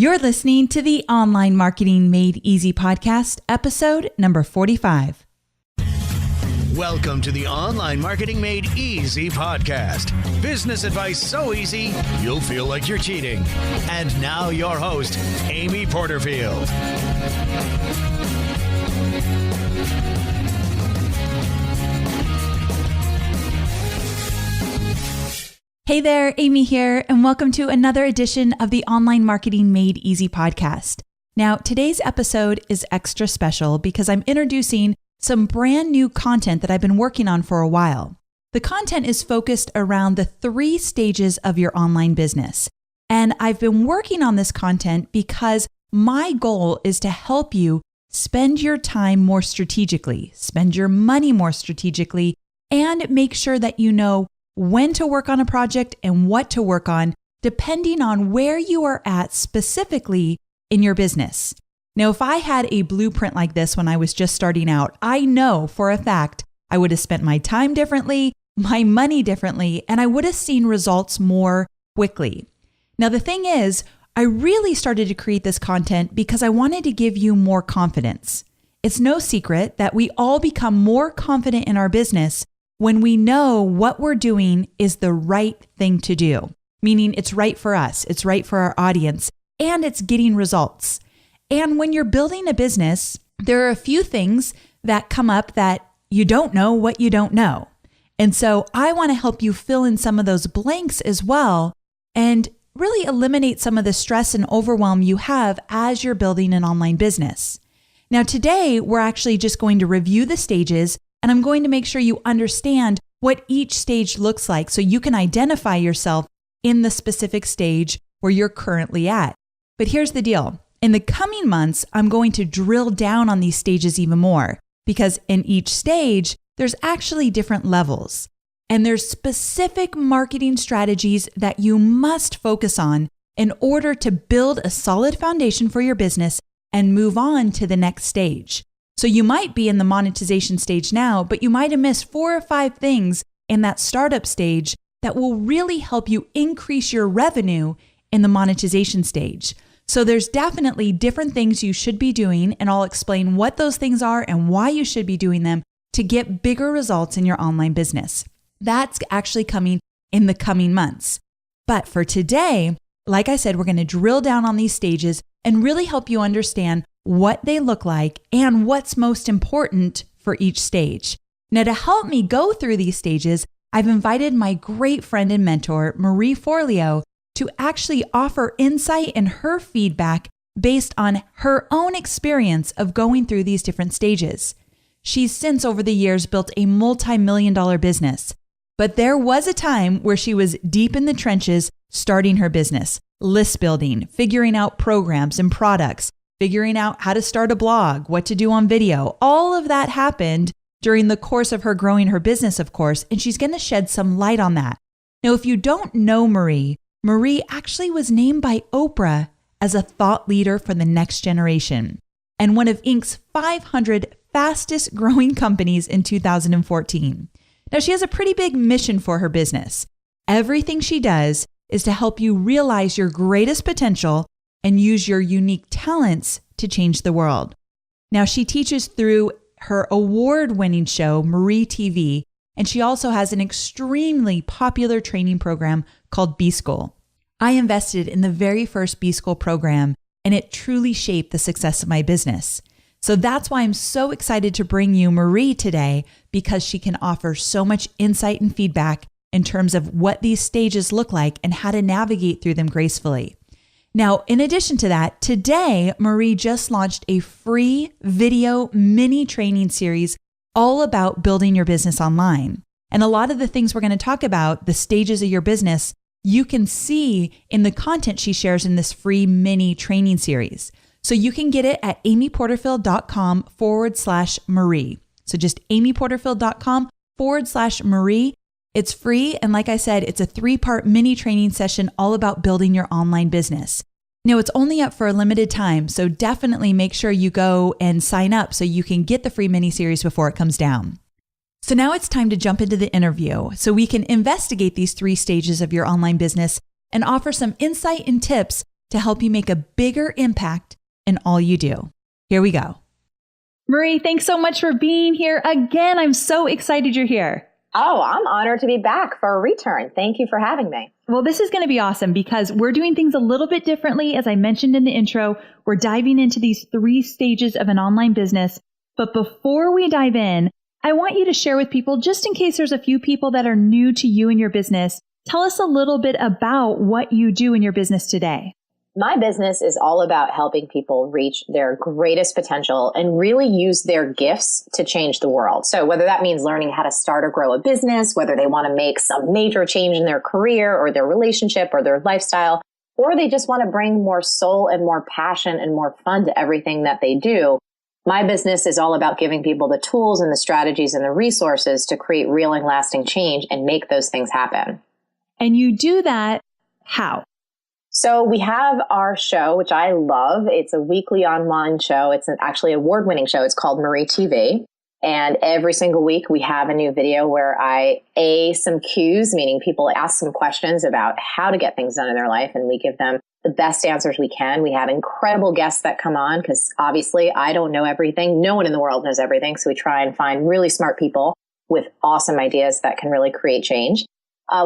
You're listening to the Online Marketing Made Easy podcast, episode number 45. Welcome to the Online Marketing Made Easy podcast. Business advice so easy, you'll feel like you're cheating. And now your host, Amy Porterfield. Hey there, Amy here, and welcome to another edition of the Online Marketing Made Easy podcast. Now, today's episode is extra special because I'm introducing some brand new content that I've been working on for a while. The content is focused around the 3 stages of your online business. And I've been working on this content because my goal is to help you spend your time more strategically, spend your money more strategically, and make sure that you know when to work on a project and what to work on, depending on where you are at specifically in your business. Now, if I had a blueprint like this when I was just starting out, I know for a fact I would have spent my time differently, my money differently, and I would have seen results more quickly. Now, the thing is, I really started to create this content because I wanted to give you more confidence. It's no secret that we all become more confident in our business when we know what we're doing is the right thing to do, meaning it's right for us, it's right for our audience, and it's getting results. And when you're building a business, there are a few things that come up that you don't know what you don't know. And so I want to help you fill in some of those blanks as well and really eliminate some of the stress and overwhelm you have as you're building an online business. Now, today, we're actually just going to review the stages, and I'm going to make sure you understand what each stage looks like so you can identify yourself in the specific stage where you're currently at. But here's the deal. In the coming months, I'm going to drill down on these stages even more because in each stage, there's actually different levels. And there's specific marketing strategies that you must focus on in order to build a solid foundation for your business and move on to the next stage. So you might be in the monetization stage now, but you might have missed 4 or 5 things in that startup stage that will really help you increase your revenue in the monetization stage. So there's definitely different things you should be doing, and I'll explain what those things are and why you should be doing them to get bigger results in your online business. That's actually coming in the coming months. But for today, like I said, we're going to drill down on these stages and really help you understand what they look like and what's most important for each stage. Now, to help me go through these stages, I've invited my great friend and mentor, Marie Forleo, to actually offer insight and her feedback based on her own experience of going through these different stages. She's since over the years built a multi-million-dollar business, but there was a time where she was deep in the trenches starting her business, list building, figuring out programs and products, figuring out how to start a blog, what to do on video. All of that happened during the course of her growing her business, of course, and she's going to shed some light on that. Now, if you don't know Marie actually was named by Oprah as a thought leader for the next generation and one of Inc.'s 500 fastest growing companies in 2014. Now, she has a pretty big mission for her business. Everything she does is to help you realize your greatest potential and use your unique talents to change the world. Now, she teaches through her award-winning show, Marie TV, and she also has an extremely popular training program called B-School. I invested in the very first B-School program, and it truly shaped the success of my business. So that's why I'm so excited to bring you Marie today, because she can offer so much insight and feedback in terms of what these stages look like and how to navigate through them gracefully. Now, in addition to that, today, Marie just launched a free video mini training series all about building your business online. And a lot of the things we're going to talk about, the stages of your business, you can see in the content she shares in this free mini training series. So you can get it at amyporterfield.com/Marie. So just amyporterfield.com/Marie. It's free. And like I said, it's a 3-part mini training session all about building your online business. Now, it's only up for a limited time, so definitely make sure you go and sign up so you can get the free mini series before it comes down. So now it's time to jump into the interview so we can investigate these 3 stages of your online business and offer some insight and tips to help you make a bigger impact in all you do. Here we go. Marie, thanks so much for being here again. I'm so excited you're here. Oh, I'm honored to be back for a return. Thank you for having me. Well, this is going to be awesome because we're doing things a little bit differently. As I mentioned in the intro, we're diving into these 3 stages of an online business. But before we dive in, I want you to share with people, just in case there's a few people that are new to you and your business, tell us a little bit about what you do in your business today. My business is all about helping people reach their greatest potential and really use their gifts to change the world. So whether that means learning how to start or grow a business, whether they want to make some major change in their career or their relationship or their lifestyle, or they just want to bring more soul and more passion and more fun to everything that they do, my business is all about giving people the tools and the strategies and the resources to create real and lasting change and make those things happen. And you do that how? So we have our show, which I love. It's a weekly online show. It's actually an award-winning show. It's called Marie TV. And every single week we have a new video where I some cues, meaning people ask some questions about how to get things done in their life, and we give them the best answers we can. We have incredible guests that come on because obviously I don't know everything. No one in the world knows everything. So we try and find really smart people with awesome ideas that can really create change.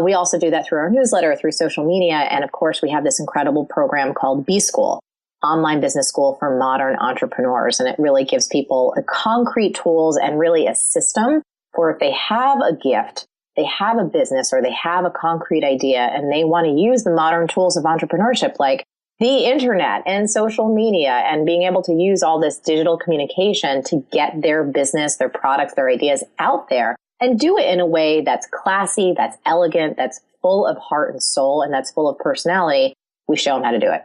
We also do that through our newsletter, through social media. And of course, we have this incredible program called B-School, Online Business School for Modern Entrepreneurs. And it really gives people the concrete tools and really a system for if they have a gift, they have a business, or they have a concrete idea, and they want to use the modern tools of entrepreneurship, like the internet and social media, and being able to use all this digital communication to get their business, their products, their ideas out there. And do it in a way that's classy, that's elegant, that's full of heart and soul, and that's full of personality. We show them how to do it.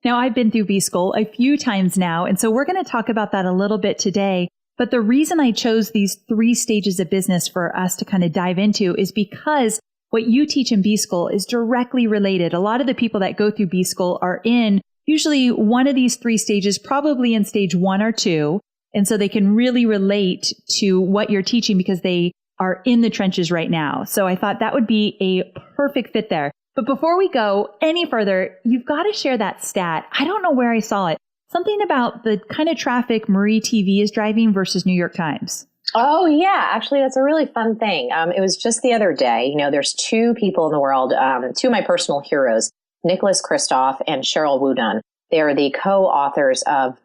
Now, I've been through B-School a few times now, and so we're going to talk about that a little bit today. But the reason I chose these 3 stages of business for us to kind of dive into is because what you teach in B-School is directly related. A lot of the people that go through B-School are in usually one of these 3 stages, probably in stage 1 or 2. And so they can really relate to what you're teaching because they are in the trenches right now. So I thought that would be a perfect fit there. But before we go any further, you've got to share that stat. I don't know where I saw it. Something about the kind of traffic Marie TV is driving versus New York Times. Oh, yeah. Actually, that's a really fun thing. It was just the other day. You know, there's 2 people in the world, 2 of my personal heroes, Nicholas Kristof and Sheryl Wudunn. They are the co-authors of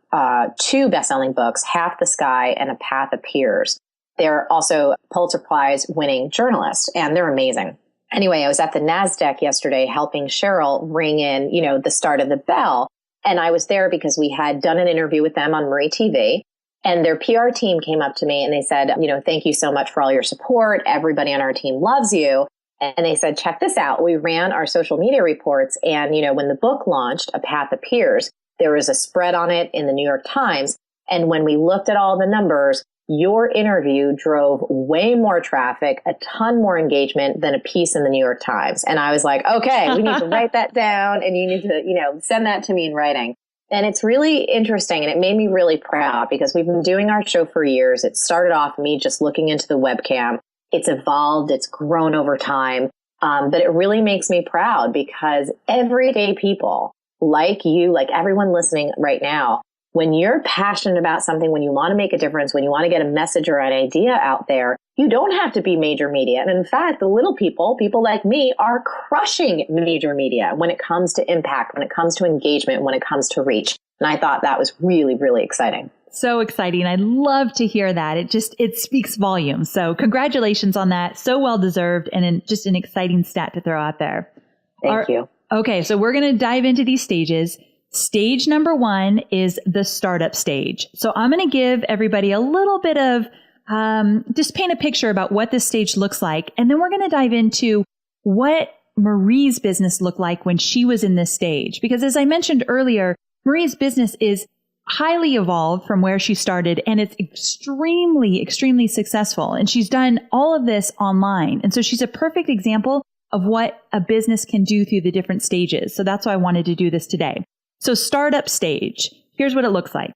2 best-selling books, Half the Sky and A Path Appears. They're also Pulitzer Prize winning journalists, and they're amazing. Anyway, I was at the NASDAQ yesterday helping Sheryl ring in, the start of the bell. And I was there because we had done an interview with them on Marie TV. And their PR team came up to me and they said, thank you so much for all your support. Everybody on our team loves you. And they said, check this out. We ran our social media reports. And, when the book launched, A Path Appears, there was a spread on it in the New York Times. And when we looked at all the numbers, your interview drove way more traffic, a ton more engagement than a piece in the New York Times. And I was like, okay, we need to write that down and you need to, send that to me in writing. And it's really interesting. And it made me really proud because we've been doing our show for years. It started off me just looking into the webcam. It's evolved. It's grown over time. But it really makes me proud because everyday people like you, like everyone listening right now, when you're passionate about something, when you want to make a difference, when you want to get a message or an idea out there, you don't have to be major media. And in fact, the little people like me, are crushing major media when it comes to impact, when it comes to engagement, when it comes to reach. And I thought that was really, really exciting. So exciting. I love to hear that. It speaks volumes. So congratulations on that. So well deserved and just an exciting stat to throw out there. Thank you. Okay. So we're going to dive into these stages. Stage number 1 is the startup stage. So I'm going to give everybody a little bit of, just paint a picture about what this stage looks like. And then we're going to dive into what Marie's business looked like when she was in this stage. Because as I mentioned earlier, Marie's business is highly evolved from where she started, and it's extremely, extremely successful. And she's done all of this online. And so she's a perfect example of what a business can do through the different stages. So that's why I wanted to do this today. So startup stage, here's what it looks like.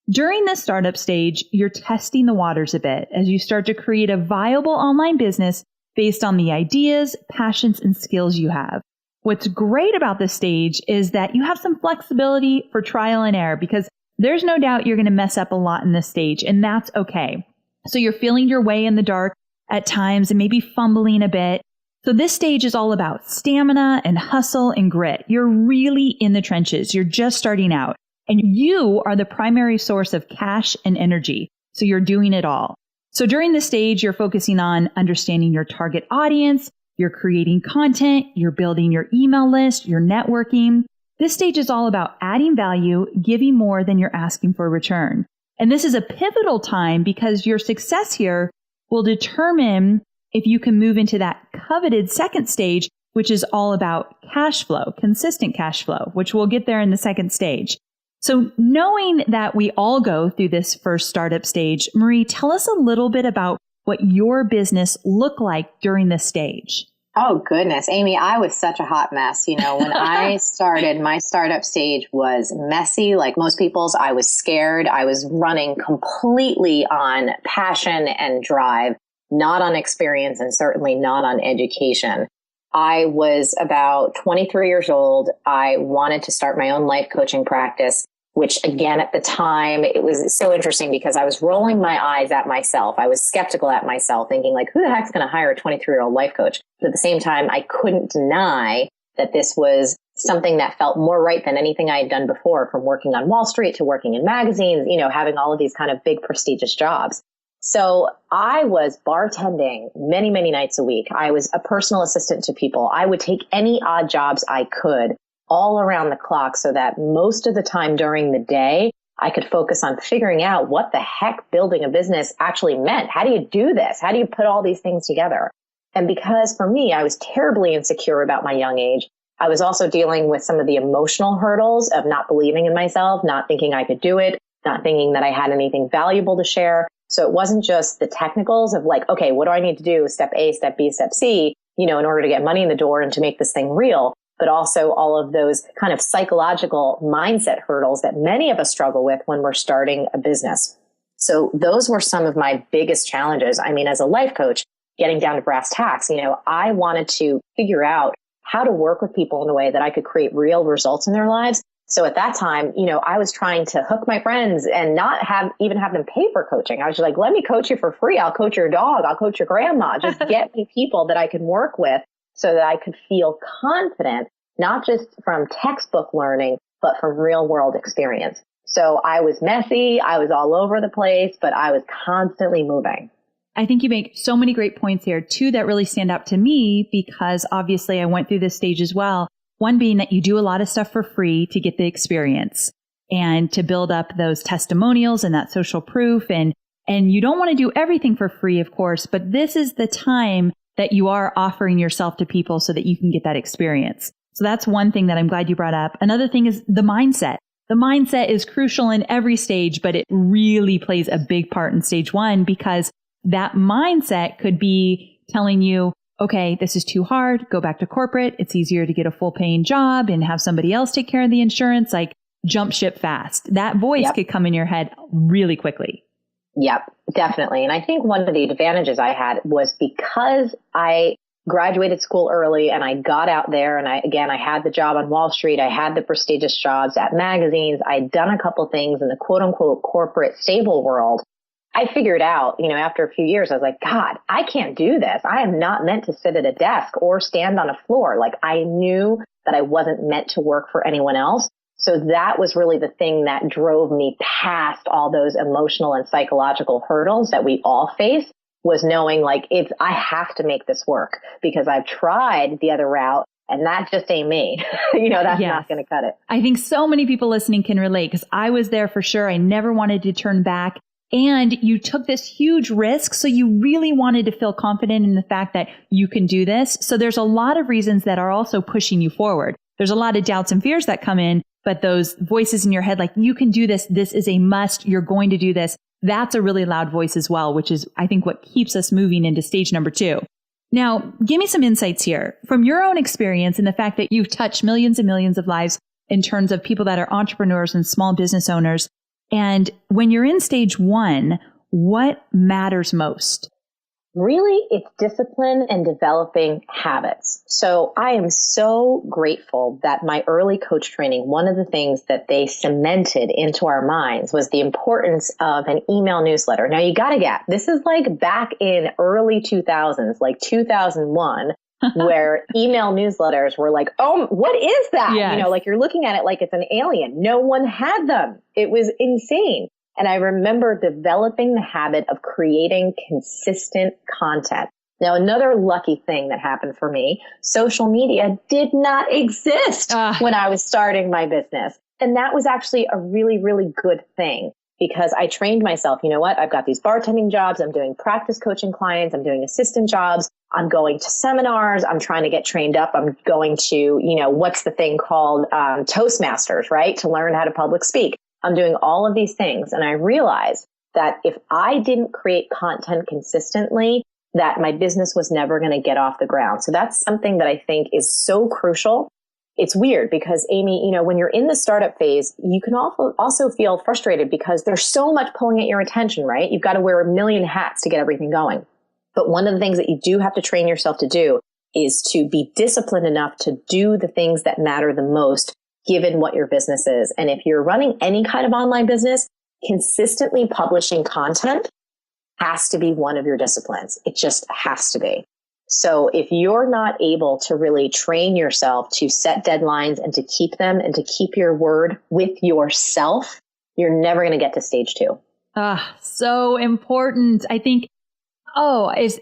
During this startup stage, you're testing the waters a bit as you start to create a viable online business based on the ideas, passions, and skills you have. what's great about this stage is that you have some flexibility for trial and error, because there's no doubt you're going to mess up a lot in this stage, and that's okay. So you're feeling your way in the dark at times and maybe fumbling a bit. So this stage is all about stamina and hustle and grit. You're really in the trenches. You're just starting out, and you are the primary source of cash and energy. So you're doing it all. So during this stage, you're focusing on understanding your target audience. You're creating content. You're building your email list. You're networking. This stage is all about adding value, giving more than you're asking for a return. And this is a pivotal time because your success here will determine if you can move into that coveted second stage, which is all about cash flow, consistent cash flow, which we'll get there in the second stage. So knowing that we all go through this first startup stage, Marie, tell us a little bit about what your business looked like during this stage. Oh, goodness. Amy, I was such a hot mess. When I started, my startup stage was messy. Like most people's, I was scared. I was running completely on passion and drive, not on experience, and certainly not on education. I was about 23 years old. I wanted to start my own life coaching practice, which again, at the time, it was so interesting because I was rolling my eyes at myself. I was skeptical at myself, thinking like, who the heck's going to hire a 23-year-old life coach? But at the same time, I couldn't deny that this was something that felt more right than anything I had done before, from working on Wall Street to working in magazines, having all of these kind of big prestigious jobs. So I was bartending many, many nights a week. I was a personal assistant to people. I would take any odd jobs I could all around the clock so that most of the time during the day, I could focus on figuring out what the heck building a business actually meant. How do you do this? How do you put all these things together? And because for me, I was terribly insecure about my young age, I was also dealing with some of the emotional hurdles of not believing in myself, not thinking I could do it, not thinking that I had anything valuable to share. So it wasn't just the technicals of like, okay, what do I need to do? Step A, step B, step C, in order to get money in the door and to make this thing real. But also all of those kind of psychological mindset hurdles that many of us struggle with when we're starting a business. So those were some of my biggest challenges. I mean, as a life coach, getting down to brass tacks, I wanted to figure out how to work with people in a way that I could create real results in their lives. So at that time, I was trying to hook my friends and not even have them pay for coaching. I was just like, let me coach you for free. I'll coach your dog. I'll coach your grandma. Just get me people that I could work with so that I could feel confident, not just from textbook learning, but from real world experience. So I was messy. I was all over the place, but I was constantly moving. I think you make so many great points here, too, that really stand out to me because obviously I went through this stage as well. One being that you do a lot of stuff for free to get the experience and to build up those testimonials and that social proof. And you don't want to do everything for free, of course, but this is the time that you are offering yourself to people so that you can get that experience. So that's one thing that I'm glad you brought up. Another thing is the mindset. The mindset is crucial in every stage, but it really plays a big part in stage one because that mindset could be telling you, okay, this is too hard. Go back to corporate. It's easier to get a full paying job and have somebody else take care of the insurance. Like jump ship fast. That voice could come in your head really quickly. Yep, definitely. And I think one of the advantages I had was because I graduated school early and I got out there and I had the job on Wall Street. I had the prestigious jobs at magazines. I'd done a couple things in the quote unquote corporate stable world. I figured out, after a few years, I was like, God, I can't do this. I am not meant to sit at a desk or stand on a floor. Like I knew that I wasn't meant to work for anyone else. So that was really the thing that drove me past all those emotional and psychological hurdles that we all face, was knowing like I have to make this work because I've tried the other route and that just ain't me. That's not going to cut it. I think so many people listening can relate because I was there for sure. I never wanted to turn back. And you took this huge risk. So you really wanted to feel confident in the fact that you can do this. So there's a lot of reasons that are also pushing you forward. There's a lot of doubts and fears that come in, but those voices in your head, like you can do this. This is a must. You're going to do this. That's a really loud voice as well, which is, I think, what keeps us moving into stage number 2. Now, give me some insights here from your own experience and the fact that you've touched millions and millions of lives in terms of people that are entrepreneurs and small business owners. And when you're in stage 1, what matters most? Really, it's discipline and developing habits. So I am so grateful that my early coach training, one of the things that they cemented into our minds was the importance of an email newsletter. Now you got to get, this is like back in early 2000s, like 2001, where email newsletters were like, oh, what is that? Yes. You know, like you're looking at it like it's an alien. No one had them. It was insane. And I remember developing the habit of creating consistent content. Now, another lucky thing that happened for me, social media did not exist when I was starting my business. And that was actually a really, really good thing because I trained myself. You know what? I've got these bartending jobs. I'm doing practice coaching clients. I'm doing assistant jobs. I'm going to seminars. I'm trying to get trained up. I'm going to, you know, what's the thing called Toastmasters, right? To learn how to public speak. I'm doing all of these things. And I realized that if I didn't create content consistently, that my business was never going to get off the ground. So that's something that I think is so crucial. It's weird because, Amy, you know, when you're in the startup phase, you can also feel frustrated because there's so much pulling at your attention, right? You've got to wear a million hats to get everything going. But one of the things that you do have to train yourself to do is to be disciplined enough to do the things that matter the most, given what your business is. And if you're running any kind of online business, consistently publishing content has to be one of your disciplines. It just has to be. So if you're not able to really train yourself to set deadlines and to keep them and to keep your word with yourself, you're never going to get to stage 2. So important. I think,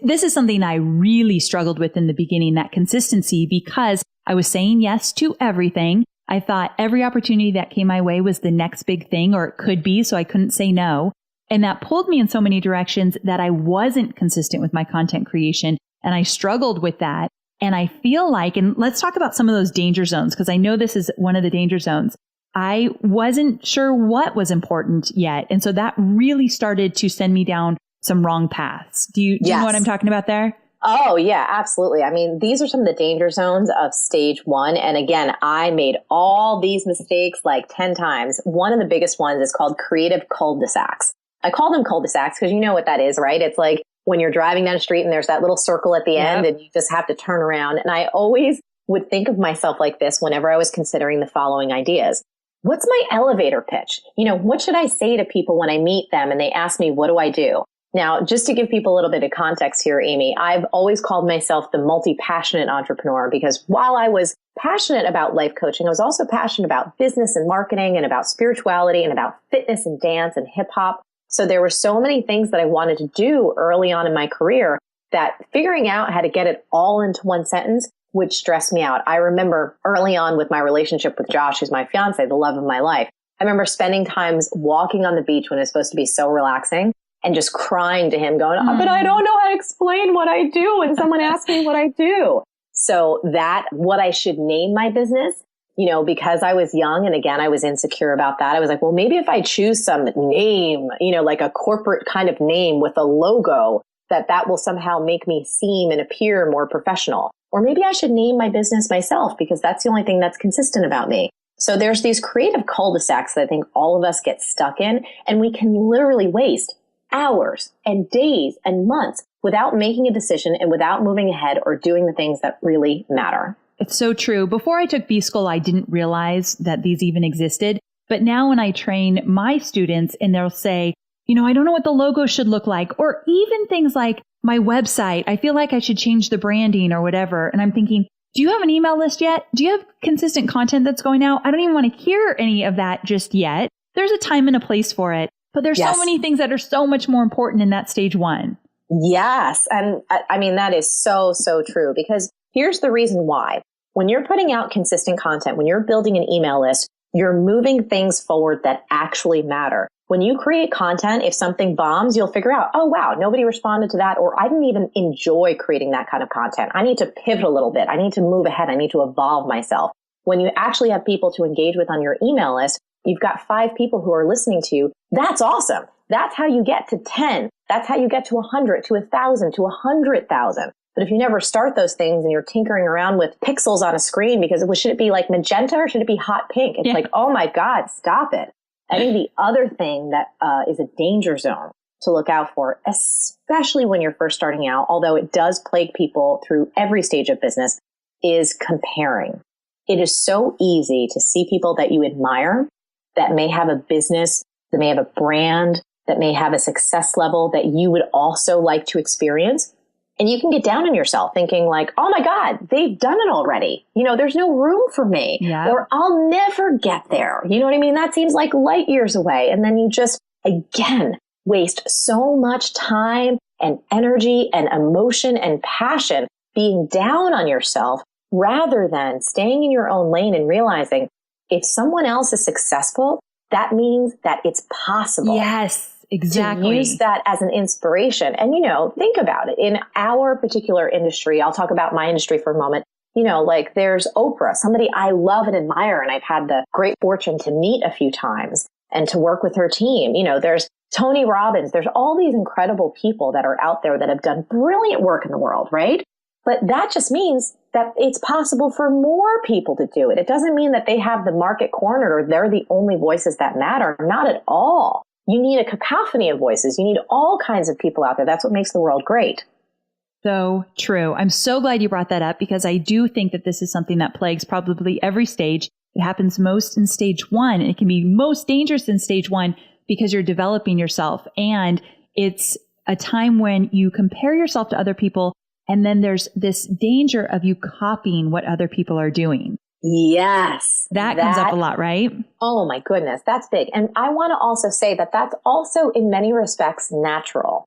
this is something I really struggled with in the beginning, that consistency, because I was saying yes to everything. I thought every opportunity that came my way was the next big thing, or it could be, so I couldn't say no. And that pulled me in so many directions that I wasn't consistent with my content creation. And I struggled with that. And I feel like, and let's talk about some of those danger zones, because I know this is one of the danger zones. I wasn't sure what was important yet. And so that really started to send me down some wrong paths. Do you know what I'm talking about there? Oh, yeah, absolutely. I mean, these are some of the danger zones of stage 1. And again, I made all these mistakes like 10 times. One of the biggest ones is called creative cul-de-sacs. I call them cul-de-sacs because you know what that is, right? It's like when you're driving down the street and there's that little circle at the end and you just have to turn around. And I always would think of myself like this whenever I was considering the following ideas. What's my elevator pitch? You know, what should I say to people when I meet them and they ask me, what do I do? Now, just to give people a little bit of context here, Amy, I've always called myself the multi-passionate entrepreneur because while I was passionate about life coaching, I was also passionate about business and marketing and about spirituality and about fitness and dance and hip hop. So there were so many things that I wanted to do early on in my career that figuring out how to get it all into one sentence would stress me out. I remember early on with my relationship with Josh, who's my fiance, the love of my life. I remember spending times walking on the beach when it was supposed to be so relaxing and just crying to him going, but I don't know how to explain what I do when someone asks me what I do. So that what I should name my business, you know, because I was young and again, I was insecure about that. I was like, well, maybe if I choose some name, you know, like a corporate kind of name with a logo, that will somehow make me seem and appear more professional. Or maybe I should name my business myself because that's the only thing that's consistent about me. So there's these creative cul-de-sacs that I think all of us get stuck in, and we can literally waste hours and days and months without making a decision and without moving ahead or doing the things that really matter. It's so true. Before I took B-School, I didn't realize that these even existed. But now when I train my students and they'll say, you know, I don't know what the logo should look like, or even things like my website, I feel like I should change the branding or whatever. And I'm thinking, do you have an email list yet? Do you have consistent content that's going out? I don't even want to hear any of that just yet. There's a time and a place for it. But there's so many things that are so much more important in that stage 1. Yes. And I mean, that is so, so true because here's the reason why. When you're putting out consistent content, when you're building an email list, you're moving things forward that actually matter. When you create content, if something bombs, you'll figure out, oh, wow, nobody responded to that, or I didn't even enjoy creating that kind of content. I need to pivot a little bit. I need to move ahead. I need to evolve myself. When you actually have people to engage with on your email list, you've got 5 people who are listening to you. That's awesome. That's how you get to 10. That's how you get to 100, to 1,000, to 100,000. But if you never start those things and you're tinkering around with pixels on a screen because should it be like magenta or should it be hot pink? It's like, oh my God, stop it. I think the other thing that is a danger zone to look out for, especially when you're first starting out, although it does plague people through every stage of business, is comparing. It is so easy to see people that you admire that may have a business, that may have a brand, that may have a success level that you would also like to experience. And you can get down on yourself thinking like, oh my God, they've done it already. There's no room for me, or I'll never get there. You know what I mean? That seems like light years away. And then you just, again, waste so much time and energy and emotion and passion being down on yourself rather than staying in your own lane and realizing if someone else is successful, that means that it's possible. Yes. Exactly. To use that as an inspiration. And, think about it. In our particular industry, I'll talk about my industry for a moment. Like there's Oprah, somebody I love and admire, and I've had the great fortune to meet a few times and to work with her team. There's Tony Robbins. There's all these incredible people that are out there that have done brilliant work in the world, right? But that just means that it's possible for more people to do it. It doesn't mean that they have the market cornered or they're the only voices that matter. Not at all. You need a cacophony of voices. You need all kinds of people out there. That's what makes the world great. So true. I'm so glad you brought that up because I do think that this is something that plagues probably every stage. It happens most in stage one. It can be most dangerous in stage one because you're developing yourself. And it's a time when you compare yourself to other people. And then there's this danger of you copying what other people are doing. Yes. That comes up a lot, right? Oh my goodness. That's big. And I want to also say that that's also in many respects natural.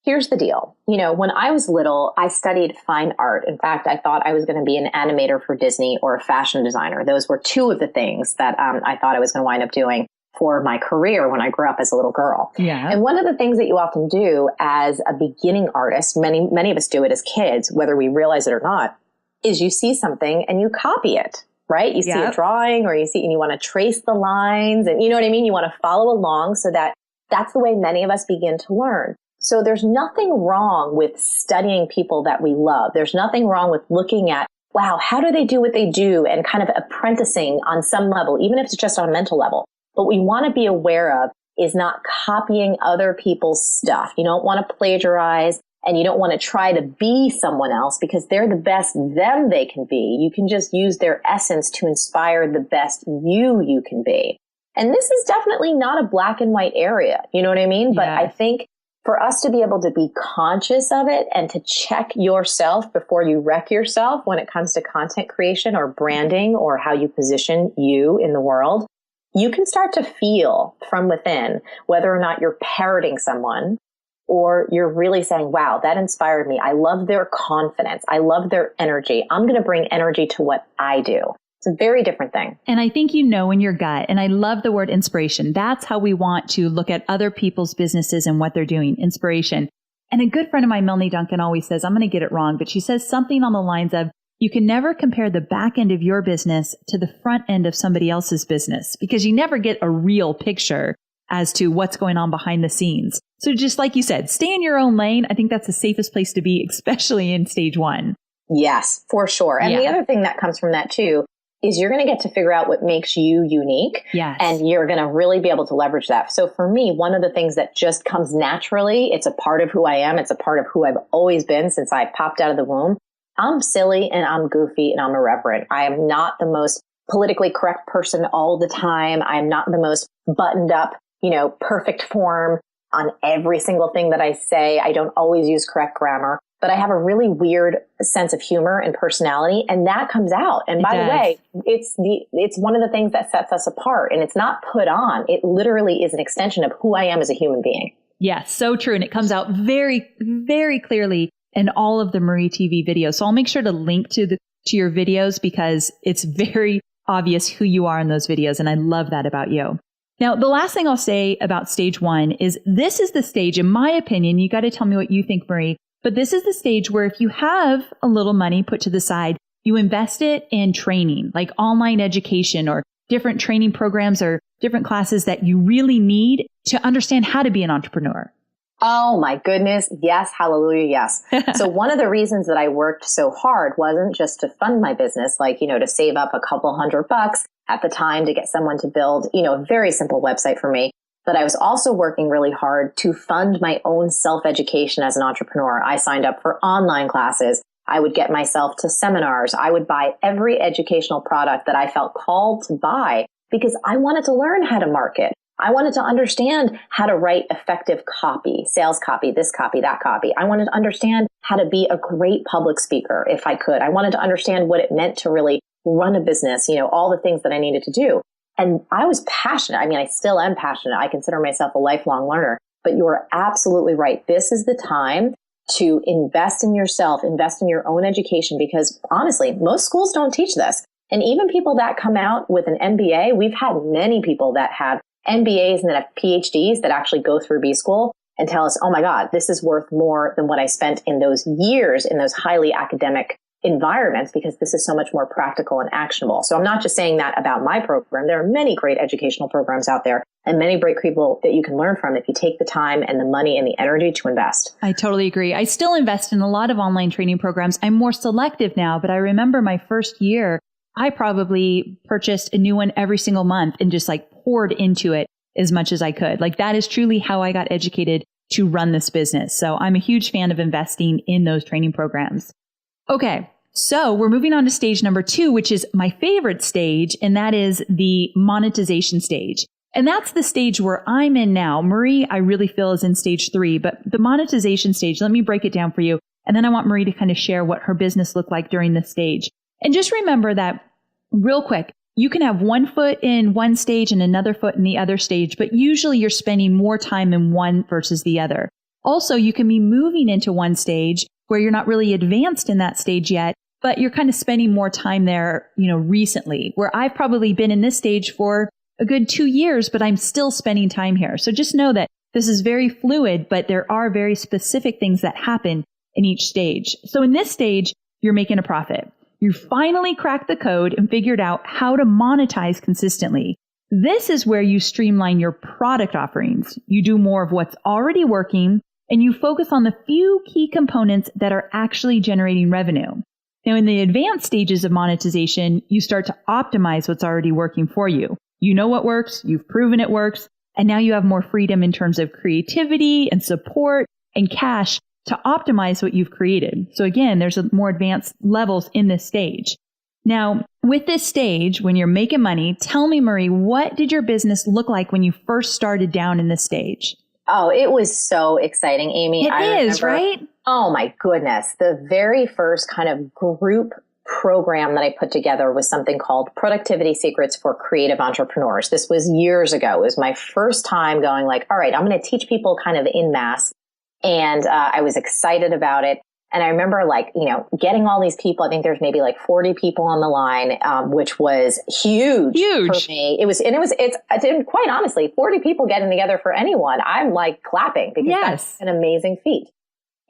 Here's the deal. When I was little, I studied fine art. In fact, I thought I was going to be an animator for Disney or a fashion designer. Those were two of the things that I thought I was going to wind up doing for my career when I grew up as a little girl. Yeah. And one of the things that you often do as a beginning artist, many of us do it as kids, whether we realize it or not, is you see something and you copy it. Right? You see a drawing or and you want to trace the lines and you know what I mean? You want to follow along so that's the way many of us begin to learn. So there's nothing wrong with studying people that we love. There's nothing wrong with looking at, wow, how do they do what they do and kind of apprenticing on some level, even if it's just on a mental level. What we want to be aware of is not copying other people's stuff. You don't want to plagiarize. And you don't want to try to be someone else because they're the best them they can be. You can just use their essence to inspire the best you can be. And this is definitely not a black and white area. You know what I mean? Yes. But I think for us to be able to be conscious of it and to check yourself before you wreck yourself when it comes to content creation or branding or how you position you in the world, you can start to feel from within whether or not you're parroting someone or you're really saying, wow, that inspired me. I love their confidence. I love their energy. I'm going to bring energy to what I do. It's a very different thing. And I think in your gut, and I love the word inspiration. That's how we want to look at other people's businesses and what they're doing, inspiration. And a good friend of mine, Melanie Duncan, always says, I'm going to get it wrong, but she says something on the lines of, you can never compare the back end of your business to the front end of somebody else's business because you never get a real picture as to what's going on behind the scenes. So just like you said, stay in your own lane. I think that's the safest place to be, especially in stage one. Yes, for sure. And the other thing that comes from that too is you're going to get to figure out what makes you unique. Yes. And you're going to really be able to leverage that. So for me, one of the things that just comes naturally, it's a part of who I am. It's a part of who I've always been since I popped out of the womb. I'm silly and I'm goofy and I'm irreverent. I am not the most politically correct person all the time. I'm not the most buttoned up, perfect form on every single thing that I say. I don't always use correct grammar, but I have a really weird sense of humor and personality, and that comes out. And by the way, it's one of the things that sets us apart, and it's not put on. It literally is an extension of who I am as a human being. Yes, so true. And it comes out very, very clearly in all of the Marie TV videos. So I'll make sure to link to your videos because it's very obvious who you are in those videos. And I love that about you. Now, the last thing I'll say about stage one is this is the stage, in my opinion, you got to tell me what you think, Marie, but this is the stage where if you have a little money put to the side, you invest it in training, like online education or different training programs or different classes that you really need to understand how to be an entrepreneur. Oh my goodness. Yes. Hallelujah. Yes. So one of the reasons that I worked so hard wasn't just to fund my business, like, to save up a couple $100 at the time to get someone to build, a very simple website for me. But I was also working really hard to fund my own self-education as an entrepreneur. I signed up for online classes. I would get myself to seminars. I would buy every educational product that I felt called to buy because I wanted to learn how to market. I wanted to understand how to write effective copy, sales copy, this copy, that copy. I wanted to understand how to be a great public speaker if I could. I wanted to understand what it meant to really run a business, all the things that I needed to do. And I was passionate. I mean, I still am passionate. I consider myself a lifelong learner, but you're absolutely right. This is the time to invest in yourself, invest in your own education, because honestly, most schools don't teach this. And even people that come out with an MBA, we've had many people that have MBAs and then have PhDs that actually go through B school and tell us, oh my God, this is worth more than what I spent in those years in those highly academic environments, because this is so much more practical and actionable. So I'm not just saying that about my program. There are many great educational programs out there and many great people that you can learn from if you take the time and the money and the energy to invest. I totally agree. I still invest in a lot of online training programs. I'm more selective now, but I remember my first year, I probably purchased a new one every single month and just poured into it as much as I could. That is truly how I got educated to run this business. So I'm a huge fan of investing in those training programs. Okay. So we're moving on to stage number 2, which is my favorite stage, and that is the monetization stage. And that's the stage where I'm in now. Marie, I really feel, is in stage 3, but the monetization stage, let me break it down for you. And then I want Marie to kind of share what her business looked like during this stage. And just remember that real quick, you can have one foot in one stage and another foot in the other stage, but usually you're spending more time in one versus the other. Also, you can be moving into one stage where you're not really advanced in that stage yet, but you're kind of spending more time there, recently, where I've probably been in this stage for a good 2 years, but I'm still spending time here. So just know that this is very fluid, but there are very specific things that happen in each stage. So in this stage, you're making a profit. You finally cracked the code and figured out how to monetize consistently. This is where you streamline your product offerings. You do more of what's already working, and you focus on the few key components that are actually generating revenue. Now, in the advanced stages of monetization, you start to optimize what's already working for you. You know what works, you've proven it works, and now you have more freedom in terms of creativity and support and cash to optimize what you've created. So again, there's more advanced levels in this stage. Now, with this stage, when you're making money, tell me, Marie, what did your business look like when you first started down in this stage? Oh, it was so exciting, Amy. It is, right? Oh my goodness. The very first kind of group program that I put together was something called Productivity Secrets for Creative Entrepreneurs. This was years ago. It was my first time going all right, I'm going to teach people kind of en masse. And I was excited about it. And I remember getting all these people. I think there's maybe 40 people on the line, which was huge for me. It's quite honestly, 40 people getting together for anyone. I'm clapping because that's an amazing feat.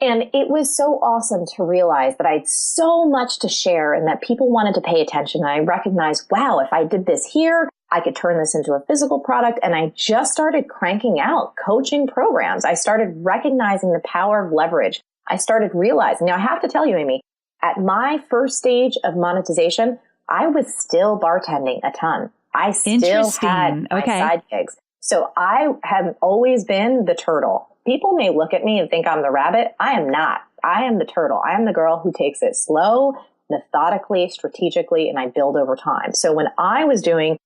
And it was so awesome to realize that I had so much to share and that people wanted to pay attention. And I recognized, wow, if I did this here, I could turn this into a physical product. And I just started cranking out coaching programs. I started recognizing the power of leverage. I started realizing, now I have to tell you, Amy, at my first stage of monetization, I was still bartending a ton. I still had my side gigs. So I have always been the turtle. People may look at me and think I'm the rabbit. I am not. I am the turtle. I am the girl who takes it slow, methodically, strategically, and I build over time. So when I was doing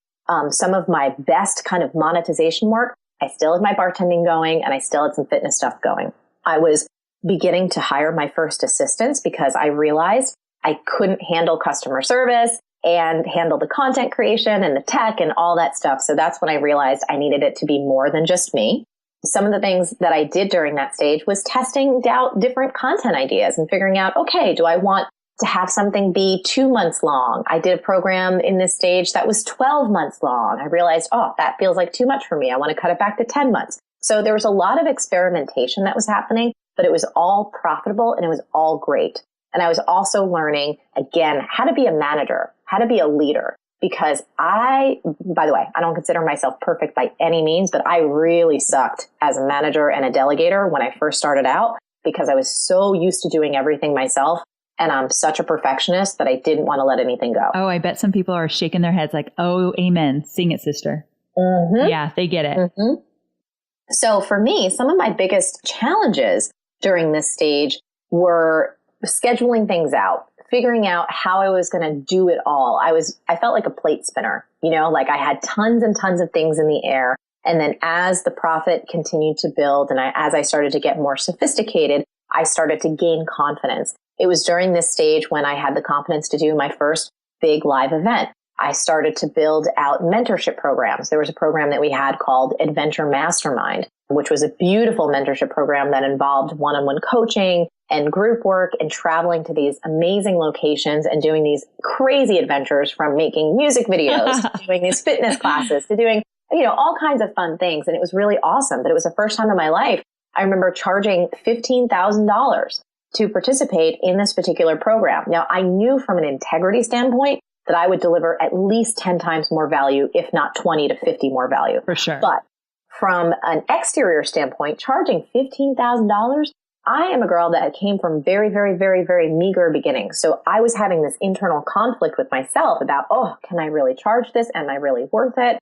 some of my best kind of monetization work, I still had my bartending going and I still had some fitness stuff going. I was beginning to hire my first assistants because I realized I couldn't handle customer service and handle the content creation and the tech and all that stuff. So that's when I realized I needed it to be more than just me. Some of the things that I did during that stage was testing out different content ideas and figuring out, okay, do I want to have something be 2 months long? I did a program in this stage that was 12 months long. I realized, oh, that feels like too much for me. I want to cut it back to 10 months. So there was a lot of experimentation that was happening, but it was all profitable and it was all great. And I was also learning, again, how to be a manager, how to be a leader. Because by the way, I don't consider myself perfect by any means, but I really sucked as a manager and a delegator when I first started out because I was so used to doing everything myself. And I'm such a perfectionist that I didn't want to let anything go. Oh, I bet some people are shaking their heads like, oh, amen. Sing it, sister. Mm-hmm. Yeah, they get it. Mm-hmm. So for me, some of my biggest challenges during this stage were scheduling things out, figuring out how I was going to do it all. I felt like a plate spinner, like I had tons and tons of things in the air. And then as the profit continued to build and as I started to get more sophisticated, I started to gain confidence. It was during this stage when I had the confidence to do my first big live event. I started to build out mentorship programs. There was a program that we had called Adventure Mastermind, which was a beautiful mentorship program that involved one-on-one coaching and group work and traveling to these amazing locations and doing these crazy adventures, from making music videos to doing these fitness classes to doing, all kinds of fun things. And it was really awesome. But it was the first time in my life I remember charging $15,000 to participate in this particular program. Now, I knew from an integrity standpoint that I would deliver at least 10 times more value, if not 20 to 50 more value. For sure. But from an exterior standpoint, charging $15,000, I am a girl that came from very, very, very, very meager beginnings. So I was having this internal conflict with myself about, can I really charge this? Am I really worth it?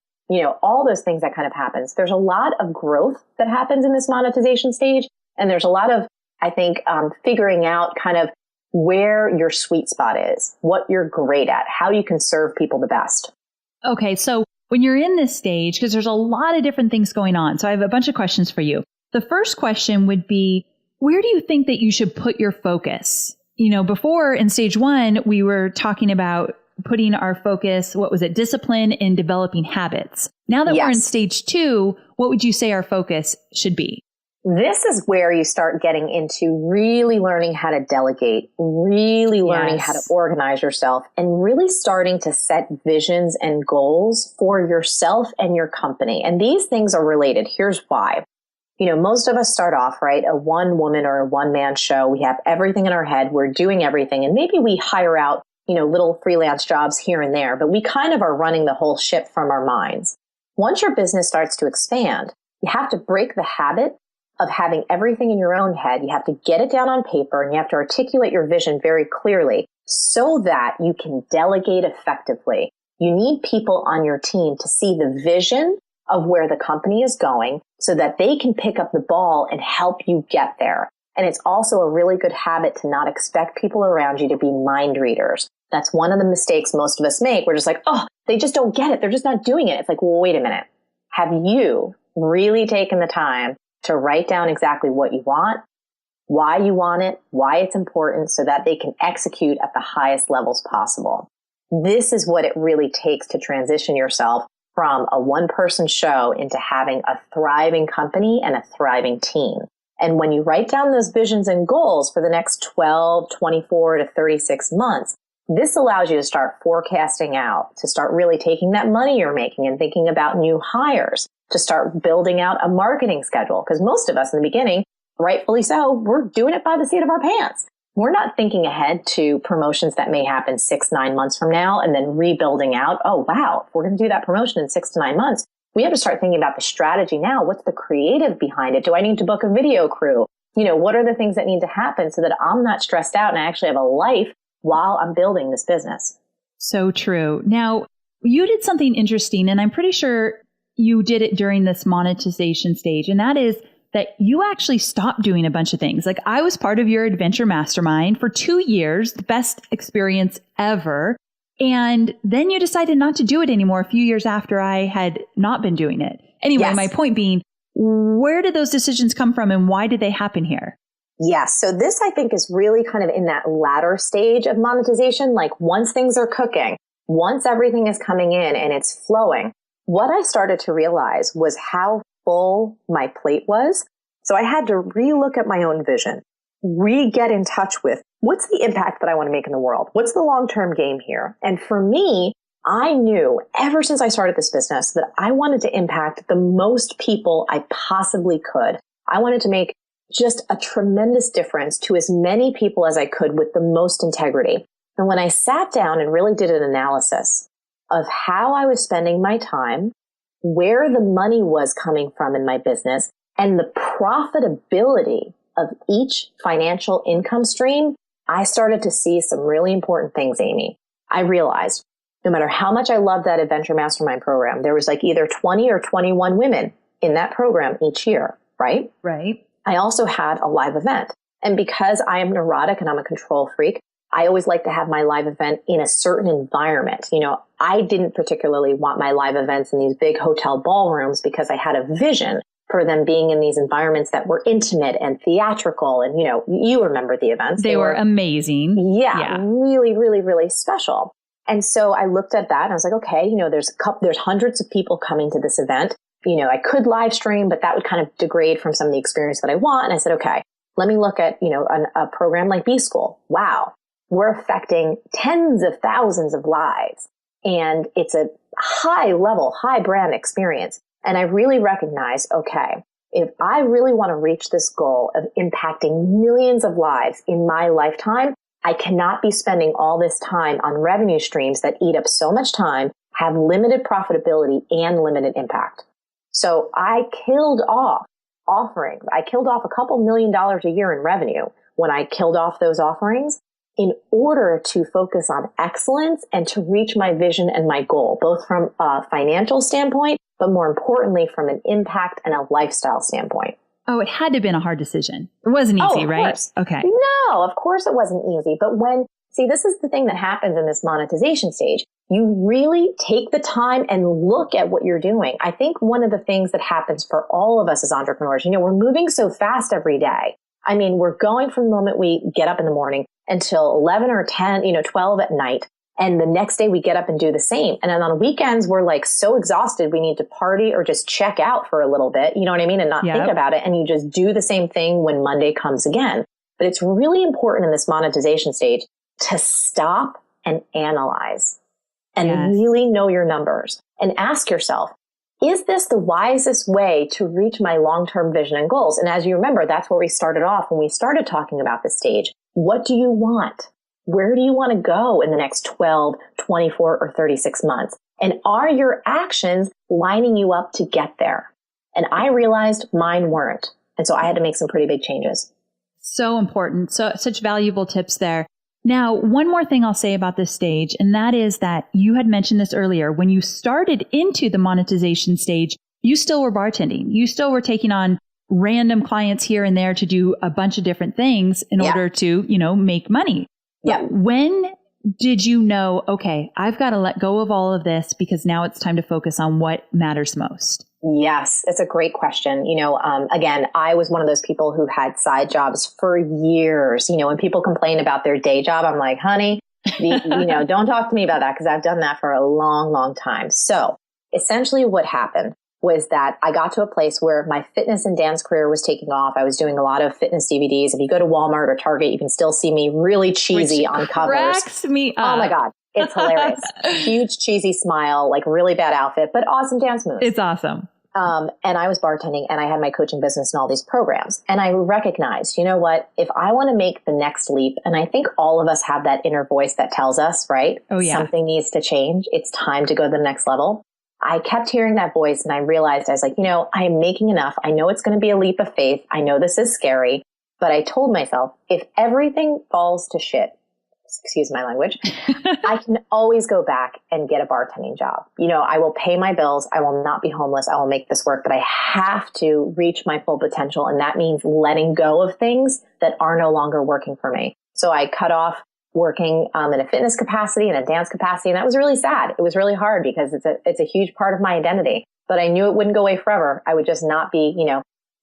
All those things that kind of happens. There's a lot of growth that happens in this monetization stage. And there's a lot of, I think, figuring out kind of where your sweet spot is, what you're great at, how you can serve people the best. Okay, so when you're in this stage, because there's a lot of different things going on, so I have a bunch of questions for you. The first question would be, where do you think that you should put your focus? Before in stage 1, we were talking about putting our focus, discipline in developing habits. Now that we're in stage 2, what would you say our focus should be? This is where you start getting into really learning how to delegate, really learning how to organize yourself, and really starting to set visions and goals for yourself and your company. And these things are related. Here's why. Most of us start off, right? A one woman or a one man show. We have everything in our head. We're doing everything. And maybe we hire out, little freelance jobs here and there, but we kind of are running the whole ship from our minds. Once your business starts to expand, you have to break the habit of having everything in your own head. You have to get it down on paper and you have to articulate your vision very clearly so that you can delegate effectively. You need people on your team to see the vision of where the company is going so that they can pick up the ball and help you get there. And it's also a really good habit to not expect people around you to be mind readers. That's one of the mistakes most of us make. We're just like, they just don't get it. They're just not doing it. It's like, well, wait a minute. Have you really taken the time to write down exactly what you want, why you want it, why it's important, so that they can execute at the highest levels possible? This is what it really takes to transition yourself from a one-person show into having a thriving company and a thriving team. And when you write down those visions and goals for the next 12, 24 to 36 months, this allows you to start forecasting out, to start really taking that money you're making and thinking about new hires, to start building out a marketing schedule. Because most of us in the beginning, rightfully so, we're doing it by the seat of our pants. We're not thinking ahead to promotions that may happen 6-9 months from now and then rebuilding out. Oh, wow, if we're going to do that promotion in 6 to 9 months, we have to start thinking about the strategy now. What's the creative behind it? Do I need to book a video crew? What are the things that need to happen so that I'm not stressed out and I actually have a life while I'm building this business? So true. Now, you did something interesting, and I'm pretty sure you did it during this monetization stage, and that is that you actually stopped doing a bunch of things. Like, I was part of your adventure mastermind for 2 years, the best experience ever. And then you decided not to do it anymore a few years after I had not been doing it. Anyway, my point being, where did those decisions come from and why did they happen here? Yes. So this, I think, is really kind of in that latter stage of monetization. Like, once things are cooking, once everything is coming in and it's flowing, what I started to realize was how full my plate was. So I had to relook at my own vision, get in touch with what's the impact that I want to make in the world? What's the long-term game here? And for me, I knew ever since I started this business that I wanted to impact the most people I possibly could. I wanted to make just a tremendous difference to as many people as I could with the most integrity. And when I sat down and really did an analysis of how I was spending my time, where the money was coming from in my business, and the profitability of each financial income stream, I started to see some really important things, Amy. I realized no matter how much I loved that Adventure Mastermind program, there was like either 20 or 21 women in that program each year, right? Right. I also had a live event. And because I am neurotic and I'm a control freak, I always like to have my live event in a certain environment. I didn't particularly want my live events in these big hotel ballrooms because I had a vision for them being in these environments that were intimate and theatrical. And, you remember the events. They were amazing. Yeah, really, really, really special. And so I looked at that and I was like, okay, there's hundreds of people coming to this event. I could live stream, but that would kind of degrade from some of the experience that I want. And I said, okay, let me look at, a program like B School. Wow. We're affecting tens of thousands of lives. And it's a high level, high brand experience. And I really recognize, okay, if I really want to reach this goal of impacting millions of lives in my lifetime, I cannot be spending all this time on revenue streams that eat up so much time, have limited profitability and limited impact. So I killed off offerings. I killed off a couple $1 million a year in revenue when I killed off those offerings in order to focus on excellence and to reach my vision and my goal, both from a financial standpoint, but more importantly, from an impact and a lifestyle standpoint. Oh, it had to have been a hard decision. It wasn't easy, right? Course. Okay. No, of course it wasn't easy. But this is the thing that happens in this monetization stage. You really take the time and look at what you're doing. I think one of the things that happens for all of us as entrepreneurs, we're moving so fast every day. I mean, we're going from the moment we get up in the morning until 11 or 10, 12 at night. And the next day we get up and do the same. And then on weekends, we're like so exhausted, we need to party or just check out for a little bit, you know what I mean? And not think about it. And you just do the same thing when Monday comes again. But it's really important in this monetization stage to stop and analyze and really know your numbers and ask yourself, is this the wisest way to reach my long-term vision and goals? And as you remember, that's where we started off when we started talking about this stage. What do you want? Where do you want to go in the next 12, 24, or 36 months? And are your actions lining you up to get there? And I realized mine weren't. And so I had to make some pretty big changes. So important. So such valuable tips there. Now, one more thing I'll say about this stage, and that is that you had mentioned this earlier. When you started into the monetization stage, you still were bartending. You still were taking on random clients here and there to do a bunch of different things in order to, make money. Yeah. When did you know, okay, I've got to let go of all of this because now it's time to focus on what matters most? Yes, it's a great question. Again, I was one of those people who had side jobs for years. When people complain about their day job, I'm like, honey, don't talk to me about that because I've done that for a long, long time. So essentially what happened was that I got to a place where my fitness and dance career was taking off. I was doing a lot of fitness DVDs. If you go to Walmart or Target, you can still see me really cheesy on covers. Cracks me up. Oh my God. It's hilarious. Huge cheesy smile, like really bad outfit, but awesome dance moves. It's awesome. And I was bartending and I had my coaching business and all these programs. And I recognized, you know what, if I want to make the next leap, and I think all of us have that inner voice that tells us, right? Oh, yeah. Something needs to change. It's time to go to the next level. I kept hearing that voice and I realized I was like, I'm making enough. I know it's going to be a leap of faith. I know this is scary, but I told myself, if everything falls to shit, excuse my language, I can always go back and get a bartending job. I will pay my bills. I will not be homeless. I will make this work, but I have to reach my full potential. And that means letting go of things that are no longer working for me. So I cut off working in a fitness capacity and a dance capacity. And that was really sad. It was really hard because it's a huge part of my identity, but I knew it wouldn't go away forever. I would just not be,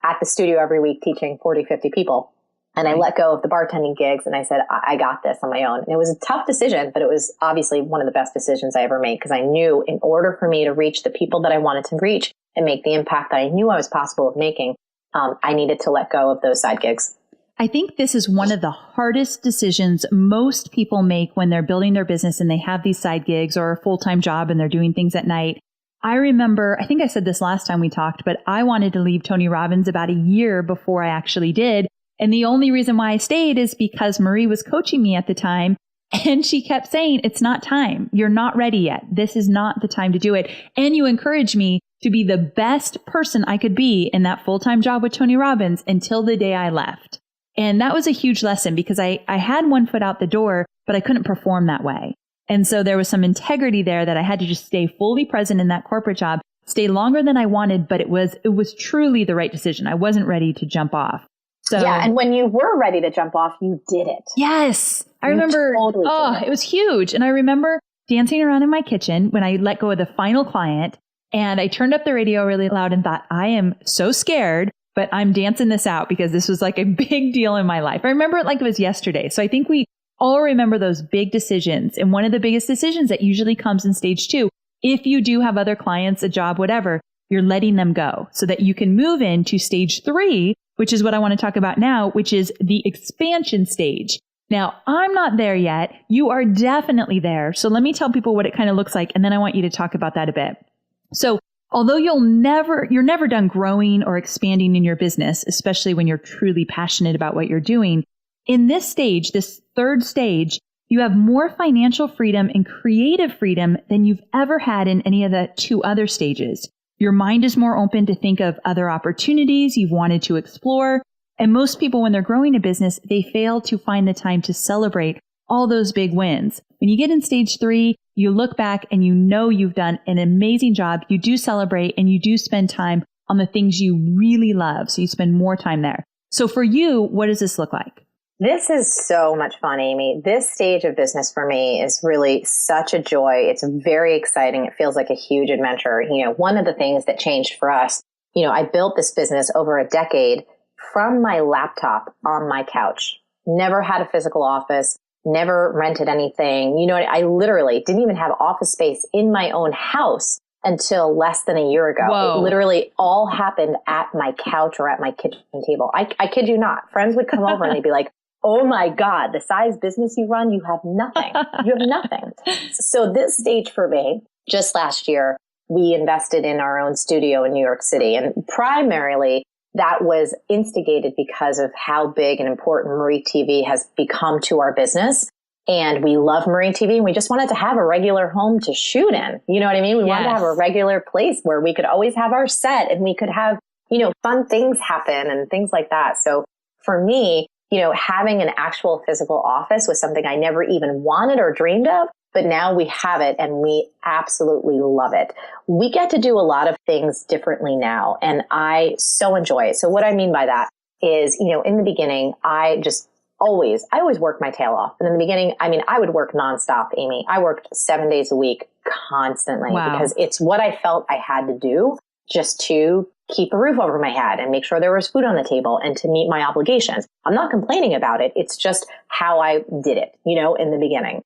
at the studio every week teaching 40, 50 people. And I let go of the bartending gigs and I said, I got this on my own. And it was a tough decision, but it was obviously one of the best decisions I ever made because I knew in order for me to reach the people that I wanted to reach and make the impact that I knew I was possible of making, I needed to let go of those side gigs. I think this is one of the hardest decisions most people make when they're building their business and they have these side gigs or a full-time job and they're doing things at night. I remember, I think I said this last time we talked, but I wanted to leave Tony Robbins about a year before I actually did. And the only reason why I stayed is because Marie was coaching me at the time and she kept saying, it's not time. You're not ready yet. This is not the time to do it. And you encouraged me to be the best person I could be in that full-time job with Tony Robbins until the day I left. And that was a huge lesson because I had one foot out the door, but I couldn't perform that way. And so there was some integrity there that I had to just stay fully present in that corporate job. stay longer than I wanted, but it was truly the right decision. I wasn't ready to jump off. So yeah, and when you were ready to jump off, you did it. Yes. I remember, it was huge. And I remember dancing around in my kitchen when I let go of the final client, and I turned up the radio really loud and thought, I am so scared, but I'm dancing this out because this was like a big deal in my life. I remember it like it was yesterday. So I think we all remember those big decisions. And one of the biggest decisions that usually comes in stage 2, if you do have other clients, a job, whatever, you're letting them go so that you can move into stage 3, which is what I want to talk about now, which is the expansion stage. Now, I'm not there yet. You are definitely there. So let me tell people what it kind of looks like, and then I want you to talk about that a bit. So although you're never done growing or expanding in your business, especially when you're truly passionate about what you're doing, in this stage, this third stage, you have more financial freedom and creative freedom than you've ever had in any of the 2 other stages. Your mind is more open to think of other opportunities you've wanted to explore. And most people, when they're growing a business, they fail to find the time to celebrate all those big wins. When you get in stage 3, you look back and you know you've done an amazing job. You do celebrate and you do spend time on the things you really love. So you spend more time there. So for you, what does this look like? This is so much fun, Amy. This stage of business for me is really such a joy. It's very exciting. It feels like a huge adventure. You know, one of the things that changed for us, I built this business over a decade from my laptop on my couch. Never had a physical office, never rented anything. I literally didn't even have office space in my own house until less than a year ago. Whoa. It literally all happened at my couch or at my kitchen table. I kid you not. Friends would come over and they'd be like, oh my God, the size business you run, you have nothing. You have nothing. So this stage for me, just last year, we invested in our own studio in New York City. And primarily that was instigated because of how big and important Marie TV has become to our business. And we love Marie TV, and we just wanted to have a regular home to shoot in. You know what I mean? We wanted to have a regular place where we could always have our set and we could have, fun things happen and things like that. So for me, having an actual physical office was something I never even wanted or dreamed of, but now we have it and we absolutely love it. We get to do a lot of things differently now, and I so enjoy it. So what I mean by that is, in the beginning, I always work my tail off. And in the beginning, I would work nonstop, Amy. I worked 7 days a week constantly because it's what I felt I had to do just to keep a roof over my head and make sure there was food on the table and to meet my obligations. I'm not complaining about it. It's just how I did it, in the beginning.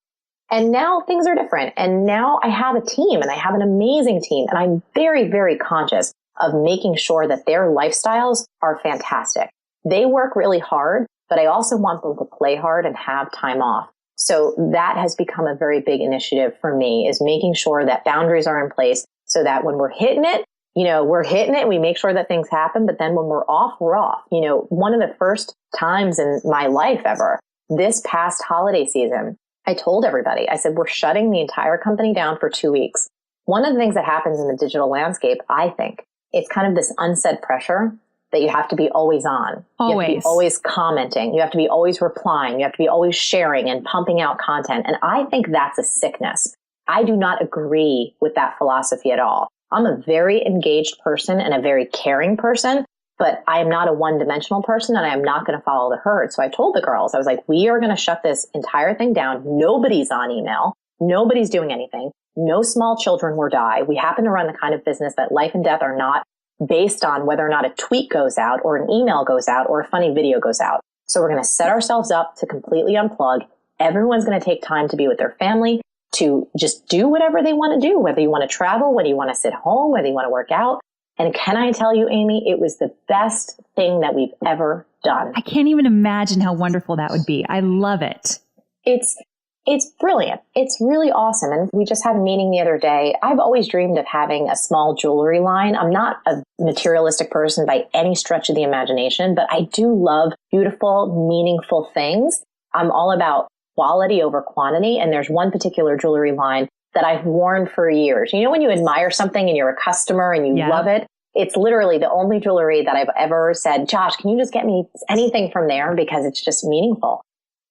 And now things are different. And now I have a team, and I have an amazing team. And I'm very, very conscious of making sure that their lifestyles are fantastic. They work really hard, but I also want them to play hard and have time off. So that has become a very big initiative for me, is making sure that boundaries are in place so that when we're hitting it, we're hitting it. We make sure that things happen. But then when we're off, we're off. One of the first times in my life ever, this past holiday season, I told everybody, I said, we're shutting the entire company down for 2 weeks. One of the things that happens in the digital landscape, I think, it's kind of this unsaid pressure that you have to be always on. You have to be always commenting. You have to be always replying. You have to be always sharing and pumping out content. And I think that's a sickness. I do not agree with that philosophy at all. I'm a very engaged person and a very caring person, but I am not a one-dimensional person, and I am not going to follow the herd. So I told the girls, I was like, we are going to shut this entire thing down. Nobody's on email. Nobody's doing anything. No small children will die. We happen to run the kind of business that life and death are not based on whether or not a tweet goes out or an email goes out or a funny video goes out. So we're going to set ourselves up to completely unplug. Everyone's going to take time to be with their family, to just do whatever they want to do, whether you want to travel, whether you want to sit home, whether you want to work out. And can I tell you, Amy, it was the best thing that we've ever done. I can't even imagine how wonderful that would be. I love it. It's brilliant. It's really awesome. And we just had a meeting the other day. I've always dreamed of having a small jewelry line. I'm not a materialistic person by any stretch of the imagination, but I do love beautiful, meaningful things. I'm all about quality over quantity. And there's one particular jewelry line that I've worn for years. When you admire something and you're a customer and you love it, it's literally the only jewelry that I've ever said, Josh, can you just get me anything from there? Because it's just meaningful.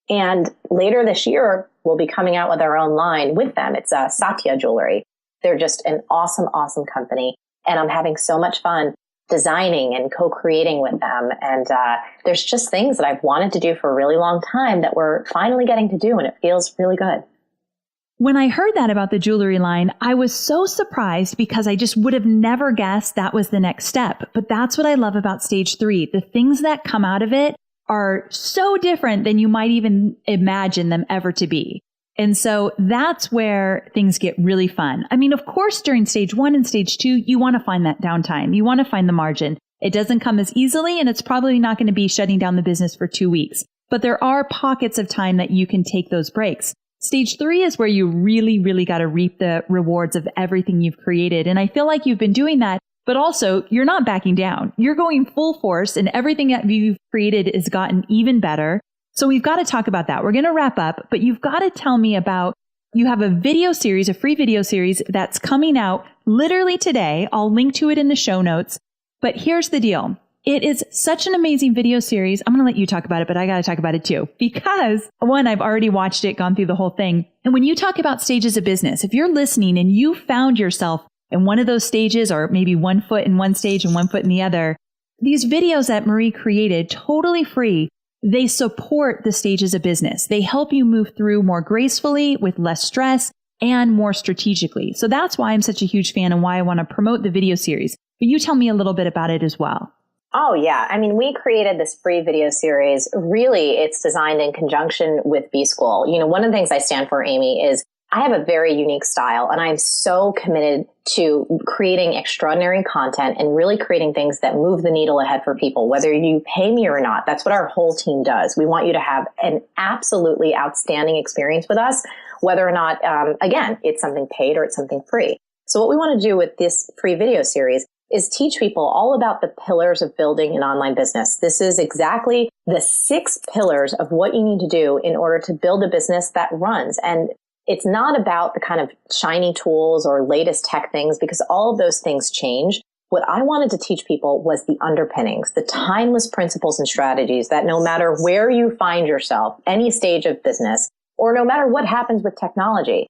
And later this year, we'll be coming out with our own line with them. It's Satya Jewelry. They're just an awesome, awesome company. And I'm having so much fun designing and co-creating with them. And there's just things that I've wanted to do for a really long time that we're finally getting to do, and it feels really good. When I heard that about the jewelry line, I was so surprised because I just would have never guessed that was the next step. But that's what I love about stage 3. The things that come out of it are so different than you might even imagine them ever to be. And so that's where things get really fun. I mean, of course, during stage 1 and stage 2, you want to find that downtime. You want to find the margin. It doesn't come as easily, and it's probably not going to be shutting down the business for 2 weeks. But there are pockets of time that you can take those breaks. Stage 3 is where you really, really got to reap the rewards of everything you've created. And I feel like you've been doing that, but also you're not backing down. You're going full force, and everything that you've created has gotten even better. So we've got to talk about that. We're going to wrap up, but you've got to tell me about, you have a video series, a free video series that's coming out literally today. I'll link to it in the show notes. But here's the deal. It is such an amazing video series. I'm going to let you talk about it, but I got to talk about it too. Because one, I've already watched it, gone through the whole thing. And when you talk about stages of business, if you're listening and you found yourself in one of those stages, or maybe one foot in one stage and one foot in the other, these videos that Marie created, totally free, they support the stages of business. They help you move through more gracefully, with less stress, and more strategically. So that's why I'm such a huge fan and why I want to promote the video series. But you tell me a little bit about it as well. Oh, yeah. I mean, we created this free video series. Really, it's designed in conjunction with B-School. You know, one of the things I stand for, Amy, is I have a very unique style, and I'm so committed to creating extraordinary content and really creating things that move the needle ahead for people, whether you pay me or not. That's what our whole team does. We want you to have an absolutely outstanding experience with us, whether or not, again, it's something paid or it's something free. So what we want to do with this free video series is teach people all about the pillars of building an online business. This is exactly the 6 pillars of what you need to do in order to build a business that runs. And it's not about the kind of shiny tools or latest tech things, because all of those things change. What I wanted to teach people was the underpinnings, the timeless principles and strategies that no matter where you find yourself, any stage of business, or no matter what happens with technology,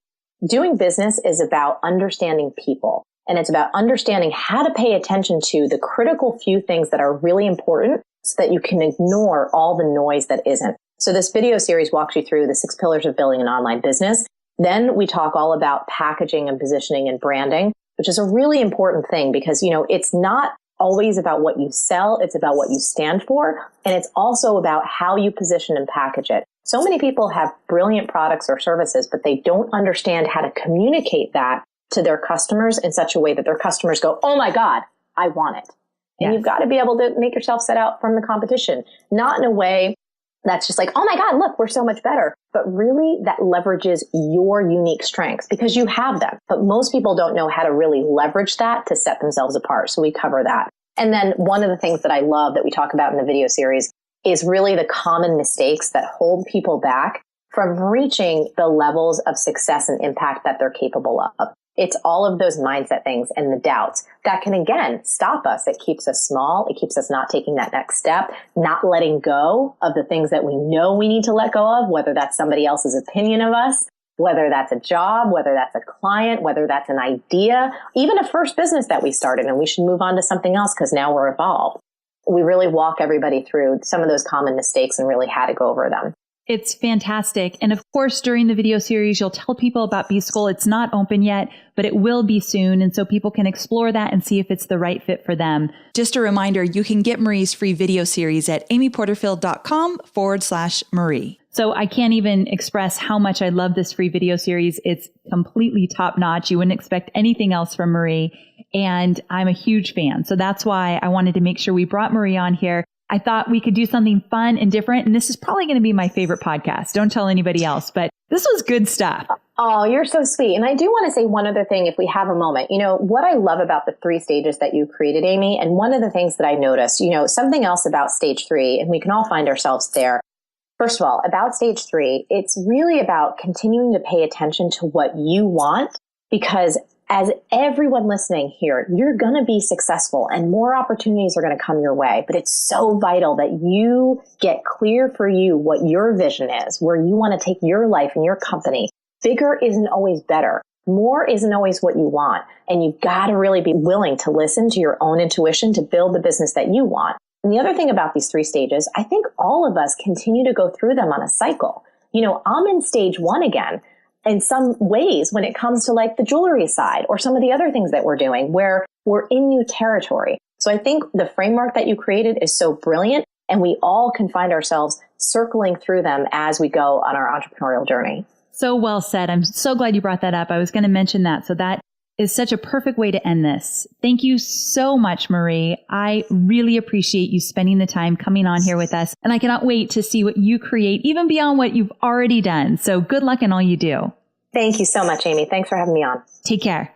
doing business is about understanding people. And it's about understanding how to pay attention to the critical few things that are really important so that you can ignore all the noise that isn't. So this video series walks you through the 6 pillars of building an online business. Then we talk all about packaging and positioning and branding, which is a really important thing because, you know, it's not always about what you sell. It's about what you stand for. And it's also about how you position and package it. So many people have brilliant products or services, but they don't understand how to communicate that to their customers in such a way that their customers go, oh my God, I want it. And You've got to be able to make yourself set out from the competition, not in a way that's just like, oh my God, look, we're so much better. But really that leverages your unique strengths because you have them. But most people don't know how to really leverage that to set themselves apart. So we cover that. And then one of the things that I love that we talk about in the video series is really the common mistakes that hold people back from reaching the levels of success and impact that they're capable of. It's all of those mindset things and the doubts that can, again, stop us. It keeps us small. It keeps us not taking that next step, not letting go of the things that we know we need to let go of, whether that's somebody else's opinion of us, whether that's a job, whether that's a client, whether that's an idea, even a first business that we started and we should move on to something else because now we're evolved. We really walk everybody through some of those common mistakes and really how to go over them. It's fantastic. And of course, during the video series, you'll tell people about B-School. It's not open yet, but it will be soon. And so people can explore that and see if it's the right fit for them. Just a reminder, you can get Marie's free video series at amyporterfield.com/Marie. So I can't even express how much I love this free video series. It's completely top notch. You wouldn't expect anything else from Marie. And I'm a huge fan. So that's why I wanted to make sure we brought Marie on here. I thought we could do something fun and different. And this is probably going to be my favorite podcast. Don't tell anybody else, but this was good stuff. Oh, you're so sweet. And I do want to say one other thing if we have a moment. You know, what I love about the 3 stages that you created, Amy, and one of the things that I noticed, you know, something else about stage 3, and we can all find ourselves there. First of all, about stage 3, it's really about continuing to pay attention to what you want, because as everyone listening here, you're going to be successful and more opportunities are going to come your way. But it's so vital that you get clear for you what your vision is, where you want to take your life and your company. Bigger isn't always better. more isn't always what you want. And you've got to really be willing to listen to your own intuition to build the business that you want. And the other thing about these 3 stages, I think all of us continue to go through them on a cycle. I'm in stage 1 again in some ways when it comes to like the jewelry side or some of the other things that we're doing where we're in new territory. So I think the framework that you created is so brilliant, and we all can find ourselves circling through them as we go on our entrepreneurial journey. So well said. I'm so glad you brought that up. I was going to mention that. So that is such a perfect way to end this. Thank you so much, Marie. I really appreciate you spending the time coming on here with us. And I cannot wait to see what you create, even beyond what you've already done. So good luck in all you do. Thank you so much, Amy. Thanks for having me on. Take care.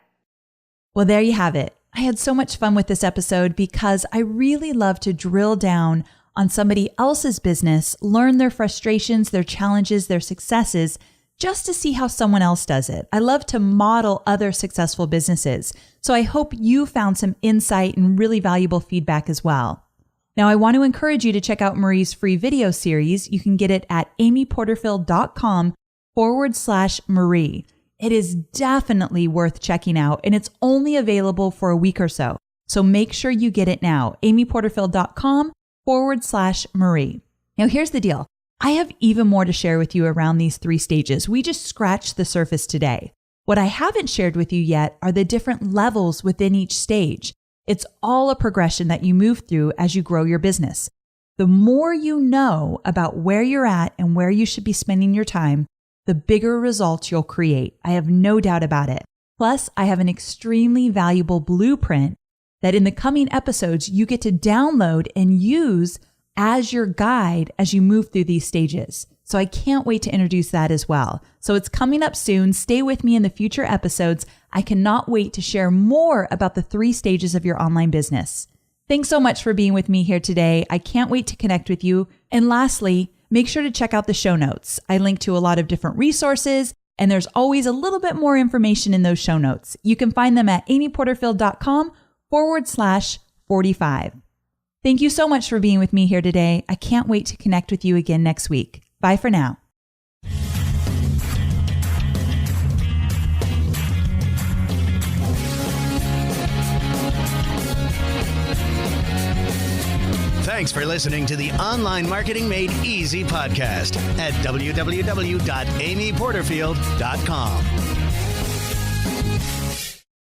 Well, there you have it. I had so much fun with this episode because I really love to drill down on somebody else's business, learn their frustrations, their challenges, their successes, just to see how someone else does it. I love to model other successful businesses. So I hope you found some insight and really valuable feedback as well. Now, I want to encourage you to check out Marie's free video series. You can get it at amyporterfield.com/Marie. It is definitely worth checking out, and it's only available for a week or so. So make sure you get it now, amyporterfield.com/Marie. Now, here's the deal. I have even more to share with you around these 3 stages. We just scratched the surface today. What I haven't shared with you yet are the different levels within each stage. It's all a progression that you move through as you grow your business. The more you know about where you're at and where you should be spending your time, the bigger results you'll create. I have no doubt about it. Plus, I have an extremely valuable blueprint that in the coming episodes, you get to download and use as your guide as you move through these stages. So I can't wait to introduce that as well. So it's coming up soon. Stay with me in the future episodes. I cannot wait to share more about the 3 stages of your online business. Thanks so much for being with me here today. I can't wait to connect with you. And lastly, make sure to check out the show notes. I link to a lot of different resources, and there's always a little bit more information in those show notes. You can find them at amyporterfield.com/45. Thank you so much for being with me here today. I can't wait to connect with you again next week. Bye for now. Thanks for listening to the Online Marketing Made Easy podcast at www.amyporterfield.com.